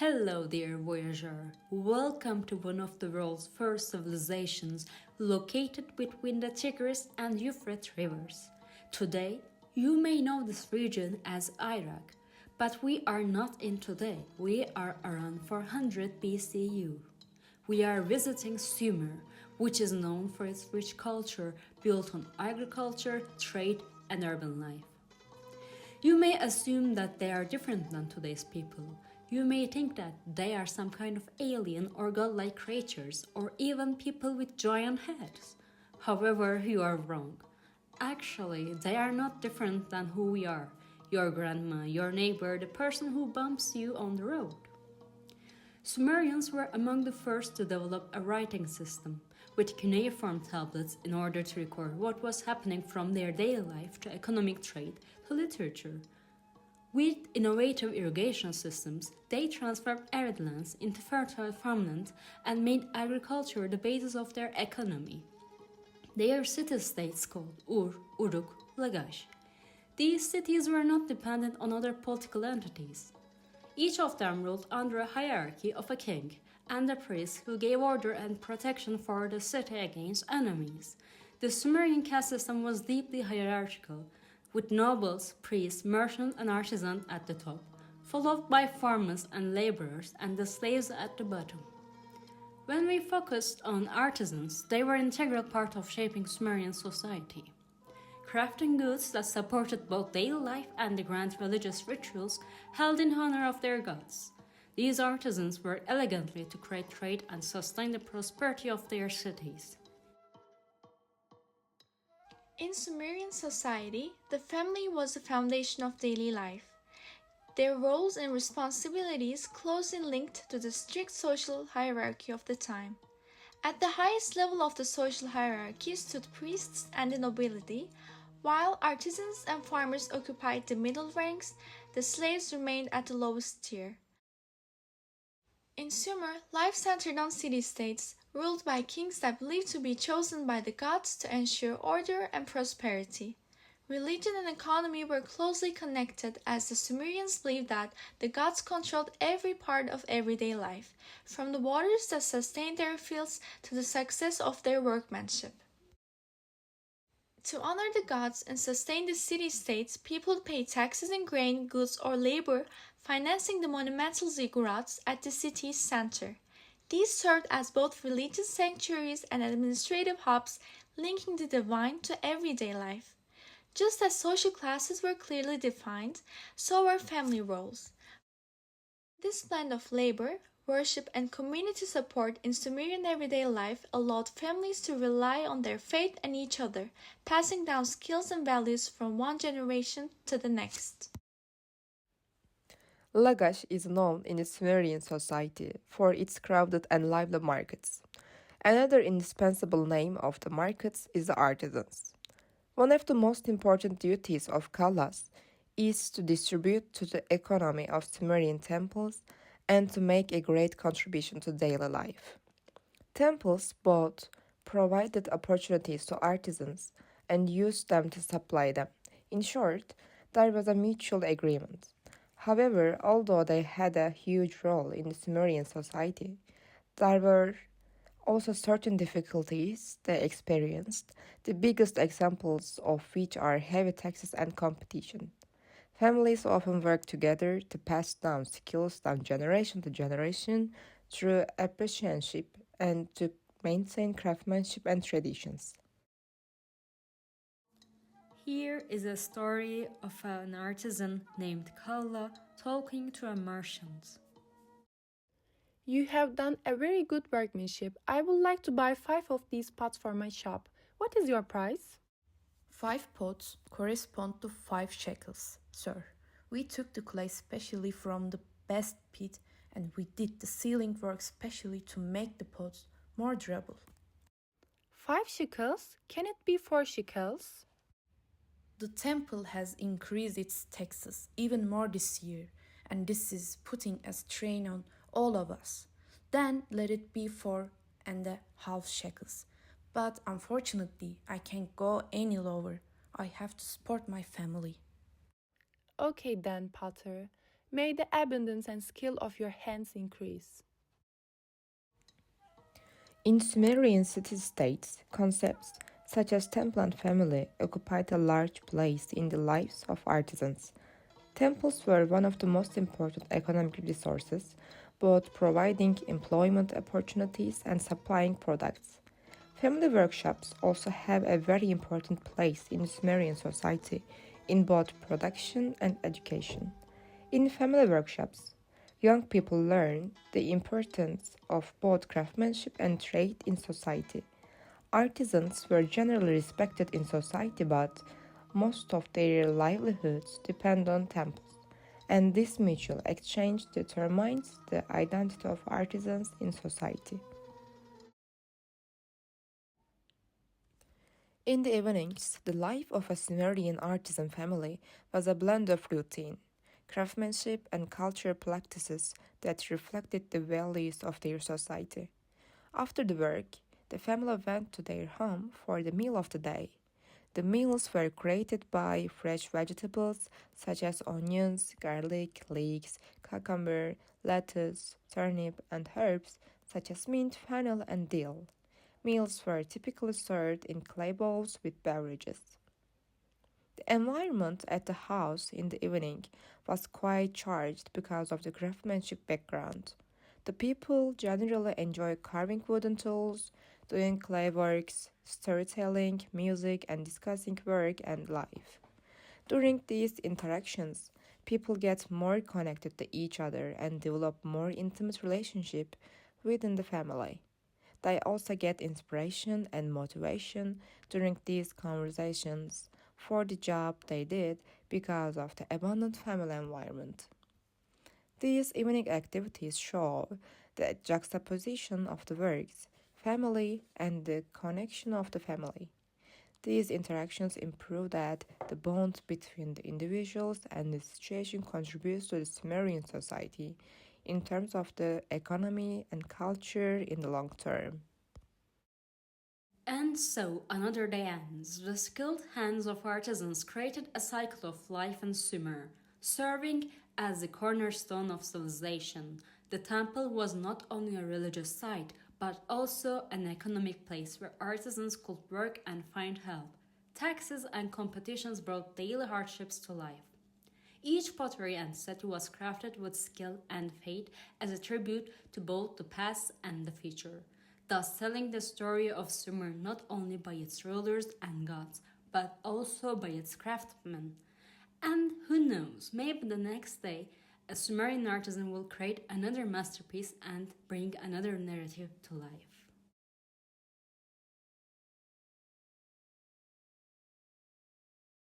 Hello, dear voyager. Welcome to one of the world's first civilizations located between the Tigris and Euphrates rivers. Today, you may know this region as Iraq, but we are not in today. We are around 400 BCU. We are visiting Sumer, which is known for its rich culture built on agriculture, trade, and urban life. You may assume that they are different than today's people. You may think that they are some kind of alien or godlike creatures, or even people with giant heads. However, you are wrong. Actually, they are not different than who we are. Your grandma, your neighbor, the person who bumps you on the road. Sumerians were among the first to develop a writing system, with cuneiform tablets in order to record what was happening from their daily life to economic trade to literature. With innovative irrigation systems, they transformed arid lands into fertile farmland and made agriculture the basis of their economy. Their city-states called Ur, Uruk, Lagash. These cities were not dependent on other political entities. Each of them ruled under a hierarchy of a king and a priest who gave order and protection for the city against enemies. The Sumerian caste system was deeply hierarchical, with nobles, priests, merchants, and artisans at the top, followed by farmers and laborers and the slaves at the bottom. When we focused on artisans, they were an integral part of shaping Sumerian society. Crafting goods that supported both daily life and the grand religious rituals held in honor of their gods. These artisans worked elegantly to create trade and sustain the prosperity of their cities. In Sumerian society, the family was the foundation of daily life. Their roles and responsibilities closely linked to the strict social hierarchy of the time. At the highest level of the social hierarchy stood priests and the nobility, while artisans and farmers occupied the middle ranks. The slaves remained at the lowest tier. In Sumer, life centered on city-states, ruled by kings that believed to be chosen by the gods to ensure order and prosperity. Religion and economy were closely connected, as the Sumerians believed that the gods controlled every part of everyday life, from the waters that sustained their fields to the success of their workmanship. To honor the gods and sustain the city-states, people paid taxes in grain, goods, or labor, financing the monumental ziggurats at the city's center. These served as both religious sanctuaries and administrative hubs, linking the divine to everyday life. Just as social classes were clearly defined, so were family roles. This blend of labor, worship, and community support in Sumerian everyday life allowed families to rely on their faith and each other, passing down skills and values from one generation to the next. Lagash is known in the Sumerian society for its crowded and lively markets. Another indispensable name of the markets is the artisans. One of the most important duties of Khalas is to distribute to the economy of Sumerian temples and to make a great contribution to daily life. Temples both provided opportunities to artisans and used them to supply them. In short, there was a mutual agreement. However, although they had a huge role in the Sumerian society, there were also certain difficulties they experienced, the biggest examples of which are heavy taxes and competition. Families often work together to pass down skills from generation to generation through apprenticeship and to maintain craftsmanship and traditions. Here is a story of an artisan named Kalla talking to a merchant. You have done a very good workmanship. I would like to buy 5 of these pots for my shop. What is your price? 5 pots correspond to 5 shekels, sir. We took the clay specially from the best pit and we did the sealing work specially to make the pots more durable. 5 shekels? Can it be 4 shekels? The temple has increased its taxes even more this year, and this is putting a strain on all of us. Then let it be 4.5 shekels. But unfortunately, I can't go any lower. I have to support my family. Okay then, Potter. May the abundance and skill of your hands increase. In Sumerian city-states, concepts such as temple and family occupied a large place in the lives of artisans. Temples were one of the most important economic resources, both providing employment opportunities and supplying products. Family workshops also have a very important place in Sumerian society in both production and education. In family workshops, young people learn the importance of both craftsmanship and trade in society. Artisans were generally respected in society, but most of their livelihoods depend on temples, and this mutual exchange determines the identity of artisans in society. In the evenings, the life of a Sumerian artisan family was a blend of routine, craftsmanship, and cultural practices that reflected the values of their society. After the work, the family went to their home for the meal of the day. The meals were created by fresh vegetables such as onions, garlic, leeks, cucumber, lettuce, turnip, and herbs such as mint, fennel, and dill. Meals were typically served in clay bowls with beverages. The environment at the house in the evening was quite charged because of the craftsmanship background. The people generally enjoy carving wooden tools, doing clay works, storytelling, music, and discussing work and life. During these interactions, people get more connected to each other and develop more intimate relationship within the family. They also get inspiration and motivation during these conversations for the job they did because of the abundant family environment. These evening activities show the juxtaposition of the works, family, and the connection of the family. These interactions improve that the bond between the individuals and the situation contributes to the Sumerian society in terms of the economy and culture in the long term. And so another day ends. The skilled hands of artisans created a cycle of life in Sumer, serving as the cornerstone of civilization. The temple was not only a religious site, but also an economic place where artisans could work and find help. Taxes and competitions brought daily hardships to life. Each pottery and statue was crafted with skill and faith as a tribute to both the past and the future, thus telling the story of Sumer not only by its rulers and gods, but also by its craftsmen. And who knows, maybe the next day a Sumerian artisan will create another masterpiece and bring another narrative to life.